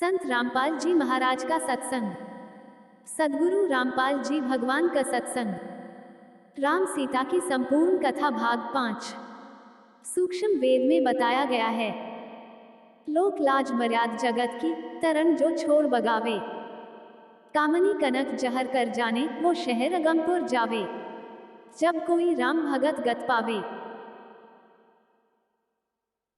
संत रामपाल जी महाराज का सत्संग। सद्गुरु रामपाल जी भगवान का सत्संग। राम सीता की संपूर्ण कथा भाग 5। सूक्ष्म वेद में बताया गया है। लोक लाज मर्याद जगत की तरन जो छोड़ बगावे। कामनी कनक जहर कर जाने वो शहर अगमपुर जावे। जब कोई राम भगत गत पावे।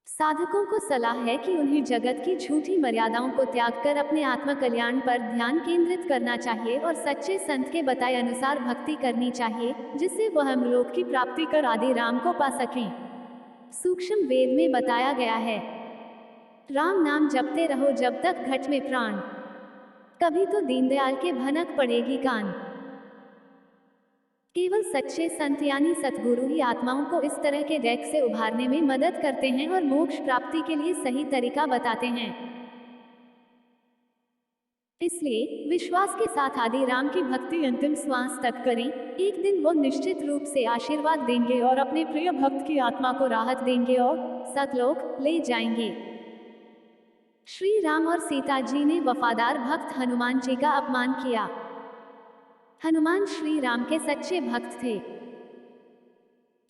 साधकों को सलाह है कि उन्हें जगत की झूठी मर्यादाओं को त्याग कर अपने आत्म कल्याण पर ध्यान केंद्रित करना चाहिए और सच्चे संत के बताए अनुसार भक्ति करनी चाहिए, जिससे वह हमलोक की प्राप्ति कर आदि राम को पा सकें। सूक्ष्म वेद में बताया गया है, राम नाम जपते रहो जब तक घट में प्राण, कभी तो दीनदयाल के भनक पड़ेगी कान। केवल सच्चे संत यानी सतगुरु ही आत्माओं को इस तरह के दैक से उभारने में मदद करते हैं और मोक्ष प्राप्ति के लिए सही तरीका बताते हैं। इसलिए विश्वास के साथ आदि राम की भक्ति अंतिम श्वास तक करें। एक दिन वो निश्चित रूप से आशीर्वाद देंगे और अपने प्रिय भक्त की आत्मा को राहत देंगे और सतलोक ले जाएंगे। श्री राम और सीता जी ने वफादार भक्त हनुमान जी का अपमान किया। हनुमान श्री राम के सच्चे भक्त थे।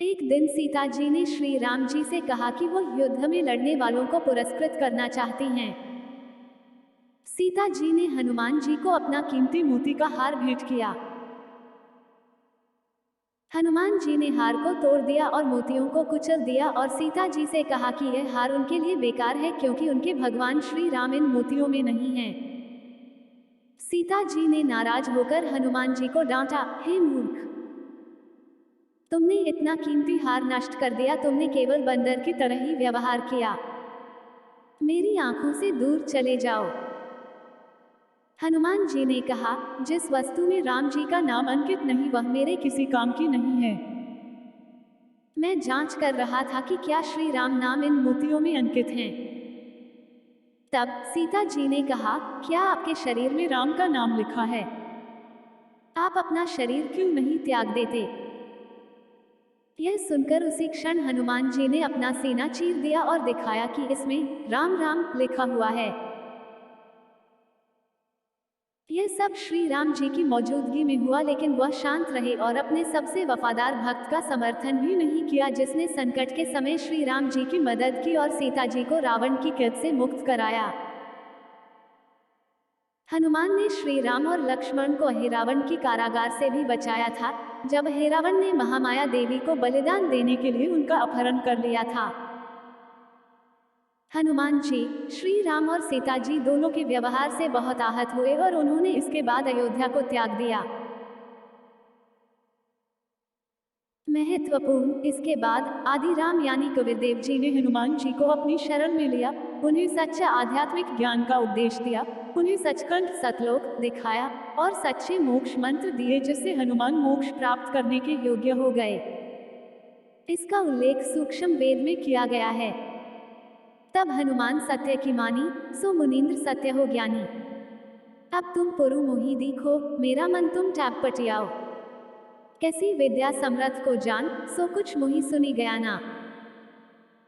एक दिन सीता जी ने श्री राम जी से कहा कि वो युद्ध में लड़ने वालों को पुरस्कृत करना चाहती हैं। सीता जी ने हनुमान जी को अपना कीमती मोती का हार भेंट किया। हनुमान जी ने हार को तोड़ दिया और मोतियों को कुचल दिया और सीता जी से कहा कि यह हार उनके लिए बेकार है, क्योंकि उनके भगवान श्री राम इन मोतियों में नहीं हैं। सीता जी ने नाराज होकर हनुमान जी को डांटा, हे मूर्ख, तुमने इतना कीमती हार नष्ट कर दिया। तुमने केवल बंदर की तरह ही व्यवहार किया। मेरी आंखों से दूर चले जाओ। हनुमान जी ने कहा, जिस वस्तु में राम जी का नाम अंकित नहीं वह मेरे किसी काम की नहीं है। मैं जांच कर रहा था कि क्या श्री राम नाम इन मोतियों में अंकित हैं। तब सीता जी ने कहा, क्या आपके शरीर में राम का नाम लिखा है? आप अपना शरीर क्यों नहीं त्याग देते? यह सुनकर उसी क्षण हनुमान जी ने अपना सीना चीर दिया और दिखाया कि इसमें राम राम लिखा हुआ है। यह सब श्री राम जी की मौजूदगी में हुआ, लेकिन वह शांत रहे और अपने सबसे वफादार भक्त का समर्थन भी नहीं किया, जिसने संकट के समय श्री राम जी की मदद की और सीता जी को रावण की कैद से मुक्त कराया। हनुमान ने श्री राम और लक्ष्मण को अहिरावण की कारागार से भी बचाया था, जब अहिरावण ने महामाया देवी को बलिदान देने के लिए उनका अपहरण कर लिया था। हनुमान जी, श्री राम और सीता जी दोनों के व्यवहार से बहुत आहत हुए और उन्होंने इसके बाद अयोध्या को त्याग दिया। महत्वपूर्ण, इसके बाद आदि राम यानी कबीरदेव जी ने हनुमान जी को अपनी शरण में लिया, उन्हें सच्चा आध्यात्मिक ज्ञान का उपदेश दिया, उन्हें सचखंड सतलोक दिखाया और सच्चे मोक्ष मंत्र दिए, जिससे हनुमान मोक्ष प्राप्त करने के योग्य हो गए। इसका उल्लेख सूक्ष्म वेद में किया गया है। तब हनुमान सत्य की मानी, सो मुनींद्र सत्य हो ज्ञानी। अब तुम पुरु मोहि देखो, मेरा मन तुम टैप पटियाओ। कैसी विद्या समर्थ को जान, सो कुछ मोहि सुनी गया ना।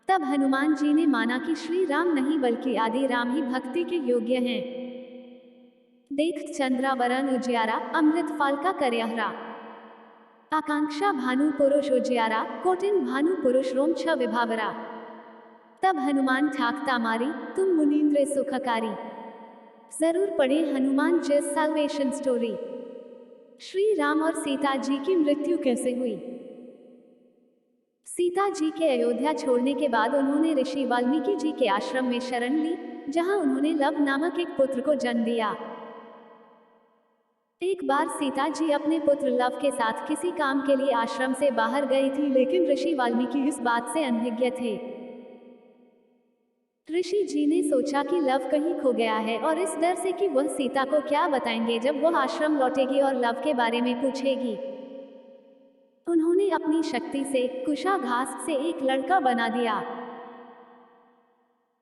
तब हनुमान जी ने माना कि श्री राम नहीं बल्कि आदि राम ही भक्ति के योग्य हैं। देख चंद्रावरण उजियारा, अमृत फाल का करयहरा। आकांक्षा भानु पुरुष उजियारा, कोटिन भानु पुरुष रोम छ विभावरा। तब हनुमान ठाकता मारी, तुम मुनींद्र सुखकारी। जरूर पढ़े हनुमान जी साल्वेशन स्टोरी। श्री राम और सीता जी की मृत्यु कैसे हुई। सीता जी के अयोध्या छोड़ने के बाद उन्होंने ऋषि वाल्मीकि जी के आश्रम में शरण ली, जहां उन्होंने लव नामक एक पुत्र को जन्म दिया। एक बार सीता जी अपने पुत्र लव के साथ किसी काम के लिए आश्रम से बाहर गई थी, लेकिन ऋषि वाल्मीकि इस बात से अनभिज्ञ थे। ऋषि जी ने सोचा कि लव कहीं खो गया है और इस डर से कि वह सीता को क्या बताएंगे जब वह आश्रम लौटेगी और लव के बारे में पूछेगी, उन्होंने अपनी शक्ति से कुशा घास से एक लड़का बना दिया।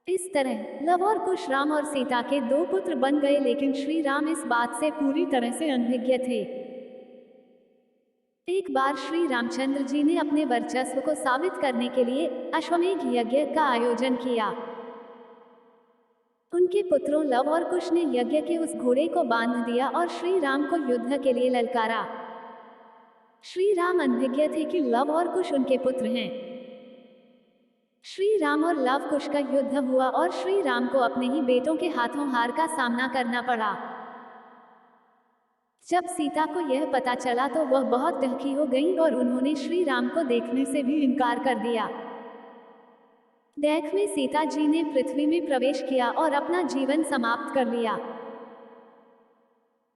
इस तरह लव और कुश राम और सीता के दो पुत्र बन गए, लेकिन श्री राम इस बात से पूरी तरह से अनभिज्ञ थे। एक बार श्री रामचंद्र जी ने अपने वर्चस्व को साबित करने के लिए अश्वमेध यज्ञ का आयोजन किया। उनके पुत्रों लव और कुश ने यज्ञ के उस घोड़े को बांध दिया और श्री राम को युद्ध के लिए ललकारा। श्री राम अनभिज्ञ थे कि लव और कुश उनके पुत्र हैं। श्री राम और लव कुश का युद्ध हुआ और श्री राम को अपने ही बेटों के हाथों हार का सामना करना पड़ा। जब सीता को यह पता चला तो वह बहुत दुखी हो गई और उन्होंने श्री राम को देखने से भी इनकार कर दिया। देख में सीता जी ने पृथ्वी में प्रवेश किया और अपना जीवन समाप्त कर लिया।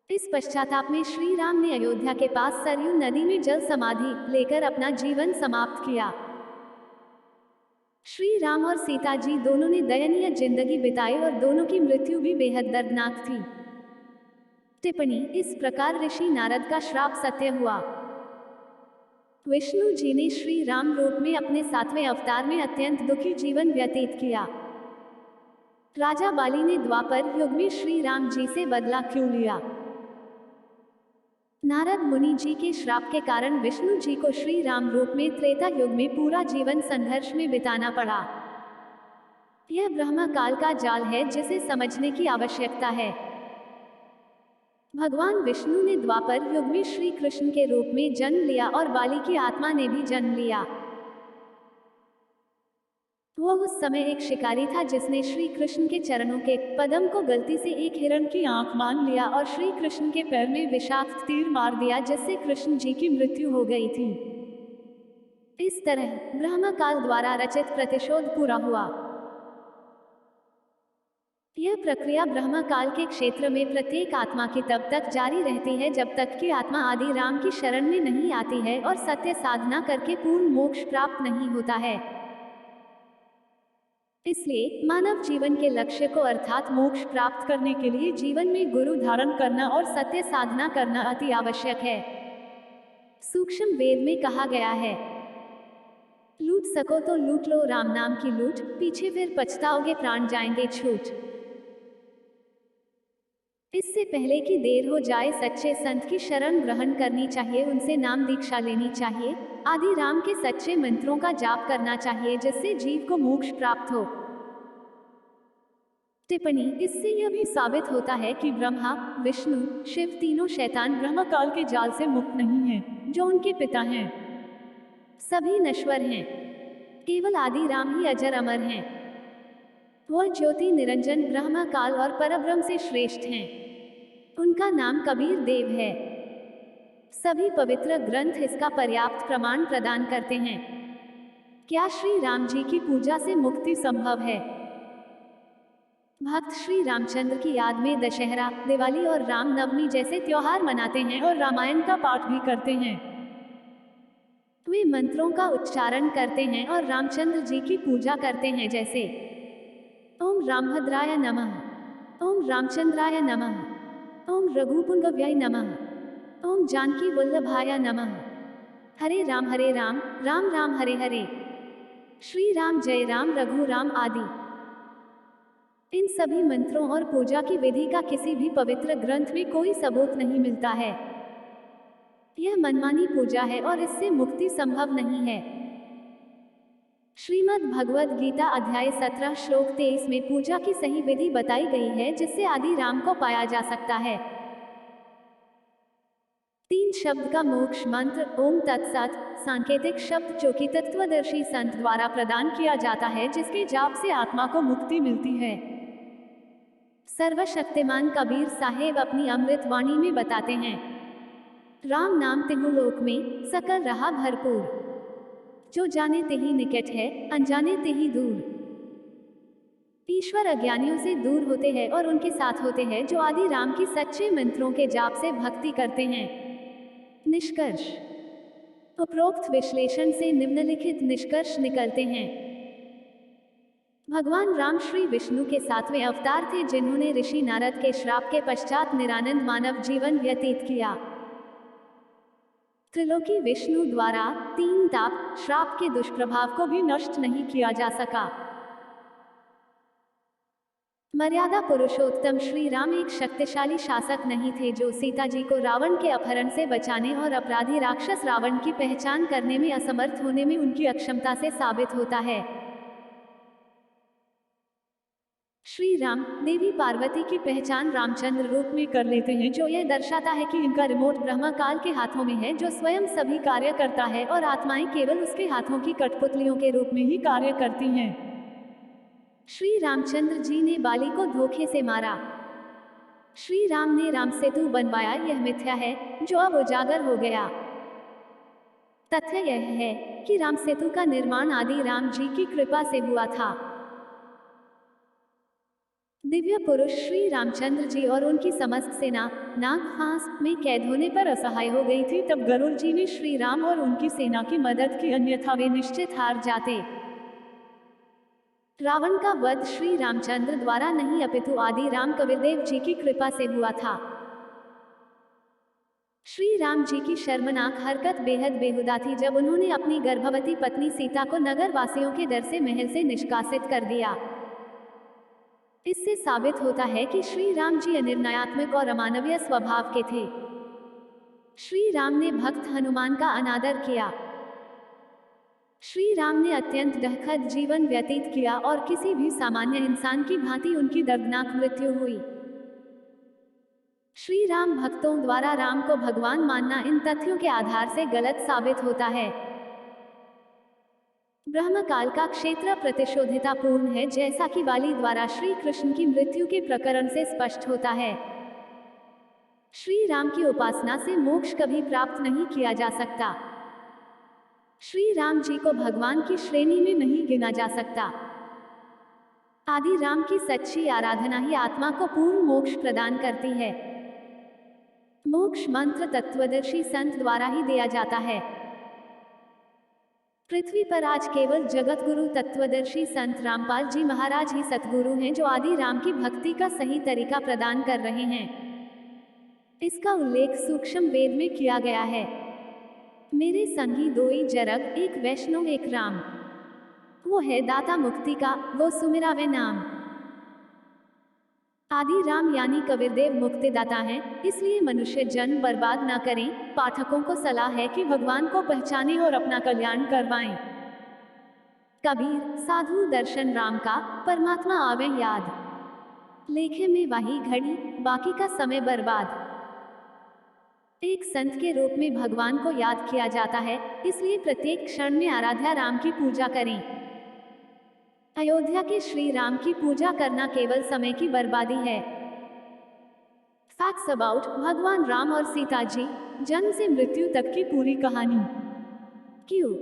इस पश्चाताप में श्री राम ने अयोध्या के पास सरयू नदी में जल समाधि लेकर अपना जीवन समाप्त किया। श्री राम और सीता जी दोनों ने दयनीय जिंदगी बिताई और दोनों की मृत्यु भी बेहद दर्दनाक थी। टिप्पणी: इस प्रकार ऋषि नारद का श्राप सत्य हुआ। विष्णु जी ने श्री राम रूप में अपने 7वें अवतार में अत्यंत दुखी जीवन व्यतीत किया। राजा बाली ने द्वापर युग में श्री राम जी से बदला क्यों लिया? नारद मुनि जी के श्राप के कारण विष्णु जी को श्री राम रूप में त्रेता युग में पूरा जीवन संघर्ष में बिताना पड़ा। यह ब्रह्म काल का जाल है जिसे समझने की आवश्यकता है। भगवान विष्णु ने द्वापर युग में श्री कृष्ण के रूप में जन्म लिया और बाली की आत्मा ने भी जन्म लिया। वह उस समय एक शिकारी था जिसने श्री कृष्ण के चरणों के पद्म को गलती से एक हिरण की आंख मान लिया और श्री कृष्ण के पैर में विषाक्त तीर मार दिया जिससे कृष्ण जी की मृत्यु हो गई थी। इस तरह ब्रह्म काल द्वारा रचित प्रतिशोध पूरा हुआ। यह प्रक्रिया ब्रह्म काल के क्षेत्र में प्रत्येक आत्मा की तब तक जारी रहती है जब तक कि आत्मा आदि राम की शरण में नहीं आती है और सत्य साधना करके पूर्ण मोक्ष प्राप्त नहीं होता है। इसलिए मानव जीवन के लक्ष्य को अर्थात मोक्ष प्राप्त करने के लिए जीवन में गुरु धारण करना और सत्य साधना करना अति आवश्यक है। सूक्ष्म वेद में कहा गया है, लूट सको तो लूट लो राम नाम की लूट, पीछे फिर पछताओगे प्राण जाएंगे छूट। इससे पहले कि देर हो जाए सच्चे संत की शरण ग्रहण करनी चाहिए, उनसे नाम दीक्षा लेनी चाहिए, आदि राम के सच्चे मंत्रों का जाप करना चाहिए जिससे जीव को मोक्ष प्राप्त हो। टिप्पणी: इससे यह भी साबित होता है कि ब्रह्मा, विष्णु, शिव तीनों शैतान ब्रह्म काल के जाल से मुक्त नहीं हैं, जो उनके पिता हैं। सभी नश्वर हैं, केवल आदि राम ही अजर अमर हैं। वह ज्योति निरंजन ब्रह्म काल और परब्रह्म से श्रेष्ठ हैं। उनका नाम कबीर देव है। सभी पवित्र ग्रंथ इसका पर्याप्त प्रमाण प्रदान करते हैं। क्या श्री राम जी की पूजा से मुक्ति संभव है? भक्त श्री रामचंद्र की याद में दशहरा, दिवाली और राम नवमी जैसे त्योहार मनाते हैं और रामायण का पाठ भी करते हैं। वे मंत्रों का उच्चारण करते हैं और रामचंद्र जी की पूजा करते हैं, जैसे ओम रामभद्राय नमः, ओम रामचंद्राय नमः, ओम रघुपुंगव्याय नमः, ओम जानकी वल्लभाय नमः, हरे राम राम राम हरे हरे, श्री राम जय राम रघु राम आदि। इन सभी मंत्रों और पूजा की विधि का किसी भी पवित्र ग्रंथ में कोई सबूत नहीं मिलता है। यह मनमानी पूजा है और इससे मुक्ति संभव नहीं है। श्रीमद् भगवद गीता अध्याय 17 श्लोक 23 में पूजा की सही विधि बताई गई है जिससे आदि राम को पाया जा सकता है। 3 शब्द का मोक्ष मंत्र ओम तत्सत सांकेतिक शब्द जो कि तत्वदर्शी संत द्वारा प्रदान किया जाता है, जिसके जाप से आत्मा को मुक्ति मिलती है। सर्वशक्तिमान कबीर साहेब अपनी अमृत वाणी में बताते हैं, राम नाम तिहु लोक में सकल रहा भरपूर, जो जाने तेहि निकट है, अनजाने तेहि दूर। ईश्वर अज्ञानियों से दूर होते हैं और उनके साथ होते हैं जो आदि राम की सच्चे मंत्रों के जाप से भक्ति करते हैं। निष्कर्ष: उपरोक्त विश्लेषण से निम्नलिखित निष्कर्ष निकलते हैं। भगवान राम श्री विष्णु के 7वें अवतार थे जिन्होंने ऋषि नारद के श्राप के पश्चात निरानंद मानव जीवन व्यतीत किया। त्रिलोकी विष्णु द्वारा 3 ताप श्राप के दुष्प्रभाव को भी नष्ट नहीं किया जा सका। मर्यादा पुरुषोत्तम श्री राम एक शक्तिशाली शासक नहीं थे जो सीता जी को रावण के अपहरण से बचाने और अपराधी राक्षस रावण की पहचान करने में असमर्थ होने में उनकी अक्षमता से साबित होता है। श्री राम देवी पार्वती की पहचान रामचंद्र रूप में कर लेते हैं, जो यह दर्शाता है कि इनका रिमोट ब्रह्मकाल के हाथों में है, जो स्वयं सभी कार्य करता है और आत्माएं केवल उसके हाथों की कठपुतलियों के रूप में ही कार्य करती हैं। श्री रामचंद्र जी ने बाली को धोखे से मारा। श्री राम ने राम सेतु बनवाया, यह मिथ्या है जो अब उजागर हो गया। तथ्य यह है कि राम सेतु का निर्माण आदि राम जी की कृपा से हुआ था। दिव्य पुरुष श्री रामचंद्र जी और उनकी समस्त सेना नागफांस में कैद होने पर असहाय हो गई थी। तब गरुड़ जी ने श्री राम और उनकी सेना की मदद की, अन्यथा वे निश्चित हार जाते। रावण का वध श्री रामचंद्र द्वारा नहीं अपितु आदि राम कबीरदेव जी की कृपा से हुआ था। श्री राम जी की शर्मनाक हरकत बेहद बेहुदा थी जब उन्होंने अपनी गर्भवती पत्नी सीता को नगर वासियों के डर से महल से निष्कासित कर दिया। इससे साबित होता है कि श्री राम जी अनिर्णयात्मक और अमानवीय स्वभाव के थे। श्री राम ने भक्त हनुमान का अनादर किया। श्री राम ने अत्यंत दुखद जीवन व्यतीत किया और किसी भी सामान्य इंसान की भांति उनकी दर्दनाक मृत्यु हुई। श्री राम भक्तों द्वारा राम को भगवान मानना इन तथ्यों के आधार से गलत साबित होता है। ब्रह्मकाल का क्षेत्र प्रतिशोधितापूर्ण है, जैसा कि बाली द्वारा श्री कृष्ण की मृत्यु के प्रकरण से स्पष्ट होता है। श्री राम की उपासना से मोक्ष कभी प्राप्त नहीं किया जा सकता। श्री राम जी को भगवान की श्रेणी में नहीं गिना जा सकता। आदि राम की सच्ची आराधना ही आत्मा को पूर्ण मोक्ष प्रदान करती है। मोक्ष मंत्र तत्वदर्शी संत द्वारा ही दिया जाता है। पृथ्वी पर आज केवल जगत गुरु तत्वदर्शी संत रामपाल जी महाराज ही सतगुरु हैं, जो आदि राम की भक्ति का सही तरीका प्रदान कर रहे हैं। इसका उल्लेख सूक्ष्म वेद में किया गया है। मेरे संगी दोई जरग, एक वैष्णव एक राम, वो है दाता मुक्ति का, वो सुमिरावे नाम। आदि राम यानी कबीरदेव मुक्तिदाता हैं, इसलिए मनुष्य जन्म बर्बाद न करें। पाठकों को सलाह है कि भगवान को पहचानें और अपना कल्याण करवाएं। कबीर साधु दर्शन राम का, परमात्मा आवे याद, लेखे में वही घड़ी, बाकी का समय बर्बाद। एक संत के रूप में भगवान को याद किया जाता है, इसलिए प्रत्येक क्षण में आराध्या राम की पूजा करें। अयोध्या के श्री राम की पूजा करना केवल समय की बर्बादी है। फैक्ट्स अबाउट भगवान राम और सीता जी, जन्म से मृत्यु तक की पूरी कहानी। क्यों?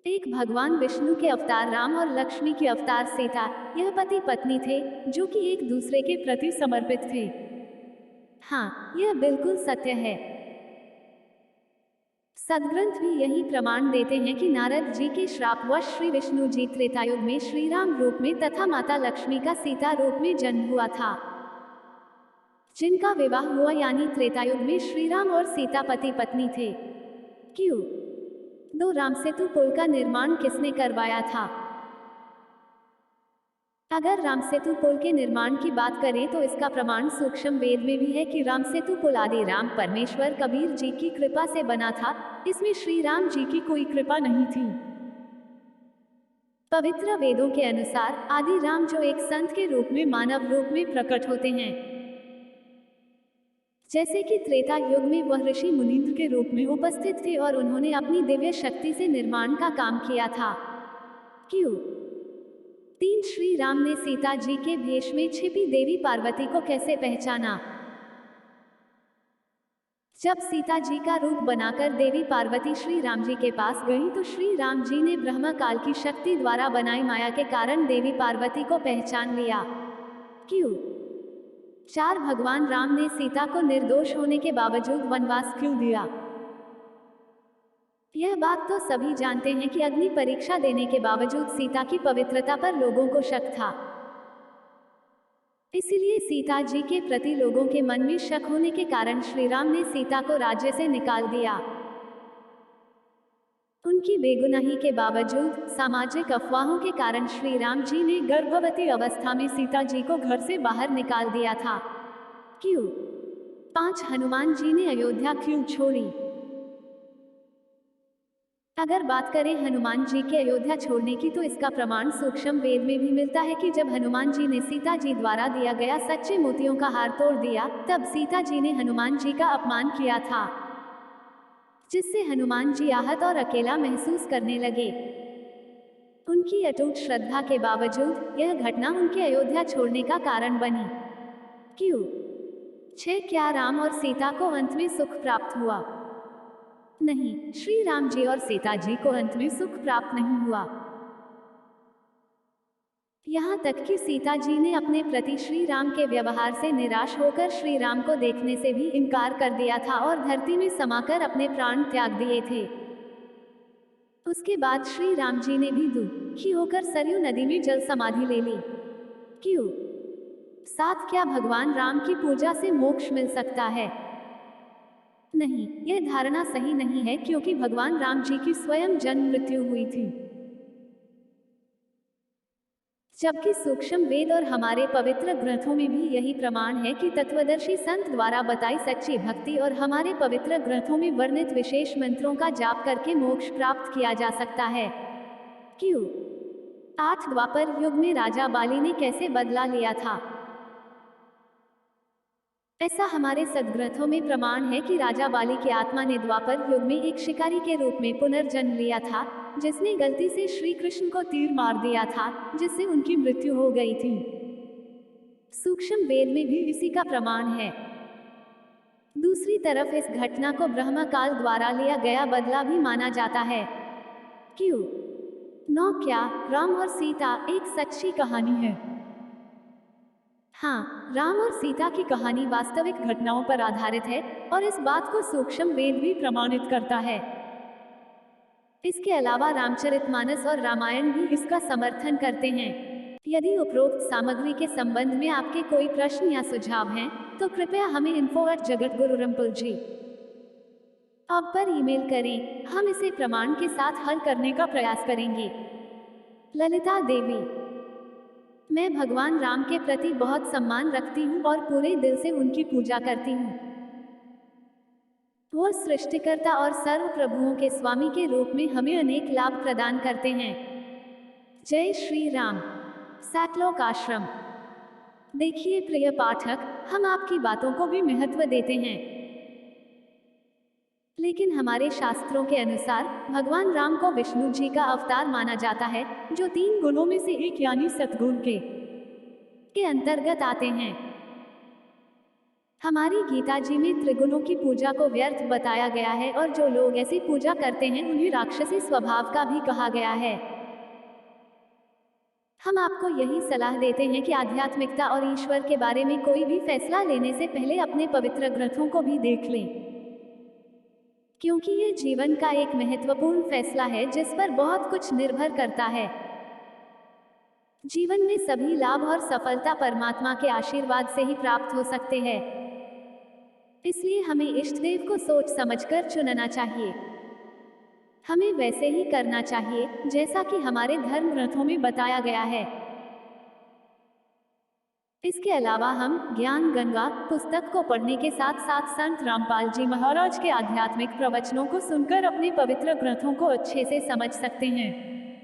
एक भगवान विष्णु के अवतार राम और लक्ष्मी के अवतार सीता, यह पति पत्नी थे जो कि एक दूसरे के प्रति समर्पित थे। हाँ, यह बिल्कुल सत्य है। सदग्रंथ भी यही प्रमाण देते हैं कि नारद जी के श्रापवश श्री विष्णु जी त्रेतायुग में श्री राम रूप में तथा माता लक्ष्मी का सीता रूप में जन्म हुआ था। जिनका विवाह हुआ यानी त्रेतायुग में श्री राम और सीता पति पत्नी थे। क्यों? 2 रामसेतु पुल का निर्माण किसने करवाया था? अगर रामसेतु पुल के निर्माण की बात करें तो इसका प्रमाण सूक्ष्म वेद में भी है कि रामसेतु पुल आदि राम परमेश्वर कबीर जी की कृपा से बना था। इसमें श्री राम जी की कोई कृपा नहीं थी। पवित्र वेदों के अनुसार आदि राम जो एक संत के रूप में मानव रूप में प्रकट होते हैं, जैसे कि त्रेता युग में वह ऋषि मुनीन्द्र के रूप में उपस्थित थे और उन्होंने अपनी दिव्य शक्ति से निर्माण का काम किया था। क्यों? 3 श्री राम ने सीता जी के भेष में छिपी देवी पार्वती को कैसे पहचाना? जब सीता जी का रूप बनाकर देवी पार्वती श्री राम जी के पास गई तो श्री राम जी ने ब्रह्मकाल की शक्ति द्वारा बनाई माया के कारण देवी पार्वती को पहचान लिया। क्यों? 4 भगवान राम ने सीता को निर्दोष होने के बावजूद वनवास क्यों दिया? यह बात तो सभी जानते हैं कि अग्नि परीक्षा देने के बावजूद सीता की पवित्रता पर लोगों को शक था। इसलिए सीता जी के प्रति लोगों के मन में शक होने के कारण श्री राम ने सीता को राज्य से निकाल दिया। उनकी बेगुनाही के बावजूद सामाजिक अफवाहों के कारण श्री राम जी ने गर्भवती अवस्था में सीता जी को घर से बाहर निकाल दिया था। क्यों? 5 हनुमान जी ने अयोध्या क्यों छोड़ी? अगर बात करें हनुमान जी के अयोध्या छोड़ने की, तो इसका प्रमाण सूक्ष्म वेद में भी मिलता है कि जब हनुमान जी ने सीता जी द्वारा दिया गया सच्चे मोतियों का हार तोड़ दिया, तब सीता जी ने हनुमान जी का अपमान किया था, जिससे हनुमान जी आहत और अकेला महसूस करने लगे। उनकी अटूट श्रद्धा के बावजूद यह घटना उनके अयोध्या छोड़ने का कारण बनी। क्यों? 6 क्या राम और सीता को अंत में सुख प्राप्त हुआ? नहीं, श्री राम जी और सीता जी को अंत में सुख प्राप्त नहीं हुआ। यहाँ तक कि सीता जी ने अपने प्रति श्री राम के व्यवहार से निराश होकर श्री राम को देखने से भी इनकार कर दिया था और धरती में समाकर अपने प्राण त्याग दिए थे। उसके बाद श्री राम जी ने भी दुखी होकर सरयू नदी में जल समाधि ले ली। क्यों? 7 क्या भगवान राम की पूजा से मोक्ष मिल सकता है? नहीं, यह धारणा सही नहीं है, क्योंकि भगवान राम जी की स्वयं जन्म मृत्यु हुई थी, जबकि सूक्ष्म वेद और हमारे पवित्र ग्रंथों में भी यही प्रमाण है कि तत्वदर्शी संत द्वारा बताई सच्ची भक्ति और हमारे पवित्र ग्रंथों में वर्णित विशेष मंत्रों का जाप करके मोक्ष प्राप्त किया जा सकता है। क्यों? 8 द्वापर युग में राजा बाली ने कैसे बदला लिया था? ऐसा हमारे सदग्रंथों में प्रमाण है कि राजा बाली की आत्मा ने द्वापर युग में एक शिकारी के रूप में पुनर्जन्म लिया था, जिसने गलती से श्री कृष्ण को तीर मार दिया था, जिससे उनकी मृत्यु हो गई थी। सूक्ष्म वेद में भी इसी का प्रमाण है। दूसरी तरफ इस घटना को ब्रह्म काल द्वारा लिया गया बदला भी माना जाता है। क्यों? 9 क्या राम और सीता एक सच्ची कहानी है? हाँ, राम और सीता की कहानी वास्तविक घटनाओं पर आधारित है और इस बात को सूक्ष्म वेद भी प्रमाणित करता है। इसके अलावा रामचरितमानस और रामायण भी इसका समर्थन करते हैं। यदि उपरोक्त सामग्री के संबंध में आपके कोई प्रश्न या सुझाव हैं, तो कृपया हमें info@jagatgururampalji पर ईमेल करें। हम इसे प्रमाण के साथ हल करने का प्रयास करेंगे। ललिता देवी: मैं भगवान राम के प्रति बहुत सम्मान रखती हूँ और पूरे दिल से उनकी पूजा करती हूँ। वो सृष्टिकर्ता और सर्व प्रभुओं के स्वामी के रूप में हमें अनेक लाभ प्रदान करते हैं। जय श्री राम। सैटलोक आश्रम। देखिए प्रिय पाठक, हम आपकी बातों को भी महत्व देते हैं, लेकिन हमारे शास्त्रों के अनुसार भगवान राम को विष्णु जी का अवतार माना जाता है, जो 3 गुणों में से एक यानी सद्गुण के अंतर्गत आते हैं। हमारी गीता जी में त्रिगुणों की पूजा को व्यर्थ बताया गया है और जो लोग ऐसी पूजा करते हैं उन्हें राक्षसी स्वभाव का भी कहा गया है। हम आपको यही सलाह देते हैं कि आध्यात्मिकता और ईश्वर के बारे में कोई भी फैसला लेने से पहले अपने पवित्र ग्रंथों को भी देख लें, क्योंकि ये जीवन का एक महत्वपूर्ण फैसला है जिस पर बहुत कुछ निर्भर करता है। जीवन में सभी लाभ और सफलता परमात्मा के आशीर्वाद से ही प्राप्त हो सकते हैं, इसलिए हमें इष्ट देव को सोच समझकर चुनना चाहिए। हमें वैसे ही करना चाहिए जैसा कि हमारे धर्म ग्रंथों में बताया गया है। इसके अलावा हम ज्ञान गंगा पुस्तक को पढ़ने के साथ साथ संत रामपाल जी महाराज के आध्यात्मिक प्रवचनों को सुनकर अपने पवित्र ग्रंथों को अच्छे से समझ सकते हैं।